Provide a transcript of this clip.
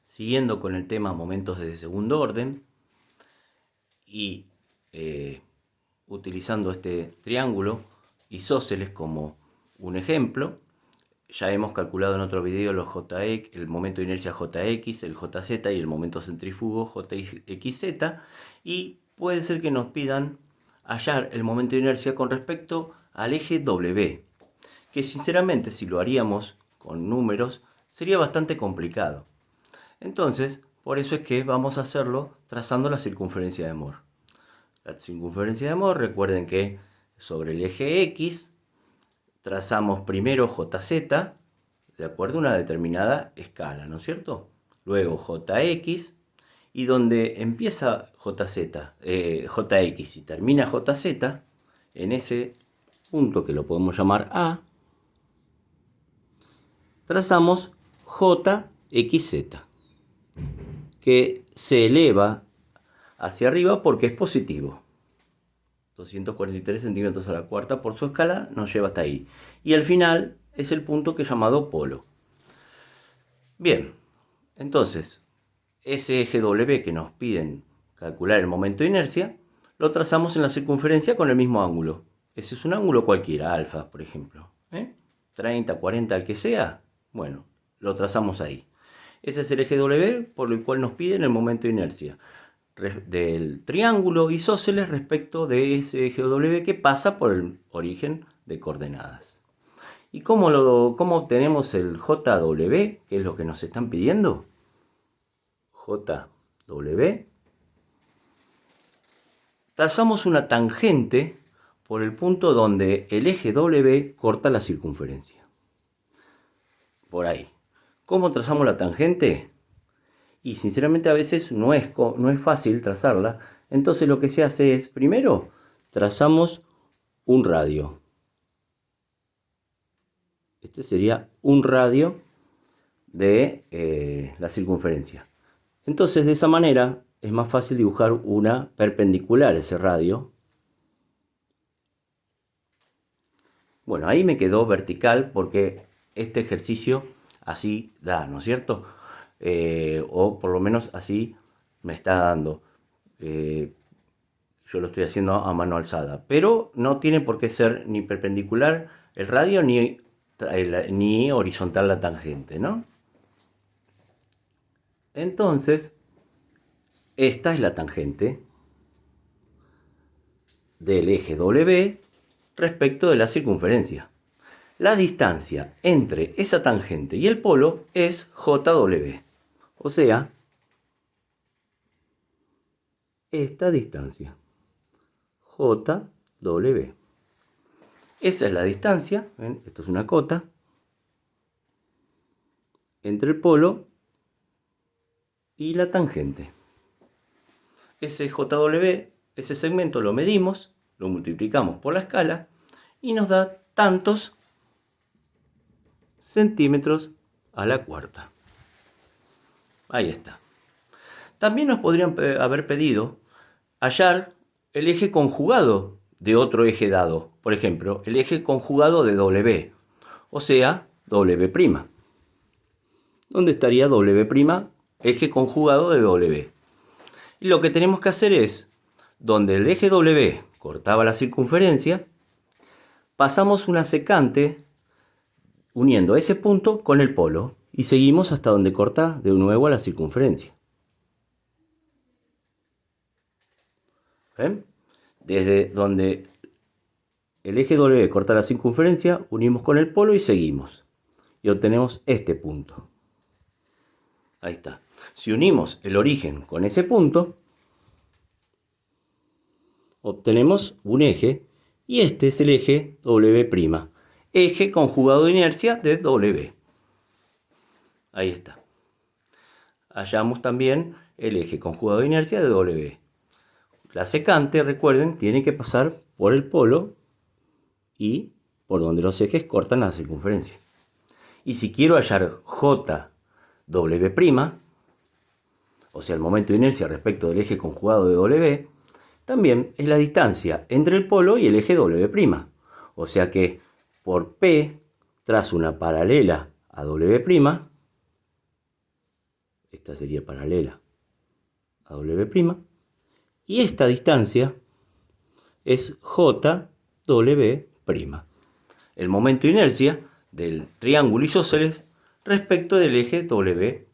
siguiendo con el tema momentos de segundo orden y utilizando este triángulo isósceles como un ejemplo. Ya hemos calculado en otro video los JX, el momento de inercia JX, el JZ y el momento centrífugo JXZ, y puede ser que nos pidan hallar el momento de inercia con respecto al eje W, que sinceramente si lo haríamos con números sería bastante complicado. Entonces, por eso es que vamos a hacerlo trazando la circunferencia de Moore. La circunferencia de Moore, recuerden que sobre el eje X trazamos primero JZ, de acuerdo a una determinada escala, ¿no es cierto? Luego JX, y donde empieza JX y termina JZ, en ese punto que lo podemos llamar A, trazamos JXZ, que se eleva hacia arriba porque es positivo. 243 centímetros a la cuarta por su escala nos lleva hasta ahí. Y al final es el punto que es llamado polo. Bien, entonces, ese eje W que nos piden calcular el momento de inercia, lo trazamos en la circunferencia con el mismo ángulo. Ese es un ángulo cualquiera, alfa, por ejemplo. 30, 40, el que sea, bueno, lo trazamos ahí. Ese es el eje W por el cual nos piden el momento de inercia del triángulo isósceles respecto de ese eje W que pasa por el origen de coordenadas. ¿Y cómo obtenemos el JW? ¿Qué es lo que nos están pidiendo? JW. Trazamos una tangente por el punto donde el eje W corta la circunferencia. Por ahí. ¿Cómo trazamos la tangente? Y sinceramente a veces no es fácil trazarla. Entonces lo que se hace es, primero, trazamos un radio. Este sería un radio de la circunferencia. Entonces de esa manera es más fácil dibujar una perpendicular a ese radio. Bueno, ahí me quedó vertical porque este ejercicio así da, ¿no es cierto? O por lo menos así me está dando. Yo lo estoy haciendo a mano alzada, pero no tiene por qué ser ni perpendicular el radio ni horizontal la tangente, ¿no? Entonces, esta es la tangente del eje W respecto de la circunferencia. La distancia entre esa tangente y el polo es JW. O sea, esta distancia, JW. Esa es la distancia, ¿ven? Esto es una cota, entre el polo y la tangente. Ese JW, ese segmento lo medimos, lo multiplicamos por la escala y nos da tantos centímetros a la cuarta. Ahí está. También nos podrían haber pedido hallar el eje conjugado de otro eje dado. Por ejemplo, el eje conjugado de W, o sea, W'. ¿Dónde estaría W'? Eje conjugado de W. Y lo que tenemos que hacer es, donde el eje W cortaba la circunferencia, pasamos una secante uniendo ese punto con el polo y seguimos hasta donde corta de nuevo a la circunferencia. ¿Ven? Desde donde el eje W corta la circunferencia, unimos con el polo y seguimos. Y obtenemos este punto. Ahí está. Si unimos el origen con ese punto, obtenemos un eje, y este es el eje W'. Eje conjugado de inercia de W. Ahí está. Hallamos también el eje conjugado de inercia de W. La secante, recuerden, tiene que pasar por el polo y por donde los ejes cortan la circunferencia. Y si quiero hallar JW', o sea, el momento de inercia respecto del eje conjugado de W, también es la distancia entre el polo y el eje W'. O sea que por P trazo una paralela a W', esta sería paralela a W', y esta distancia es JW', el momento de inercia del triángulo isósceles respecto del eje W'.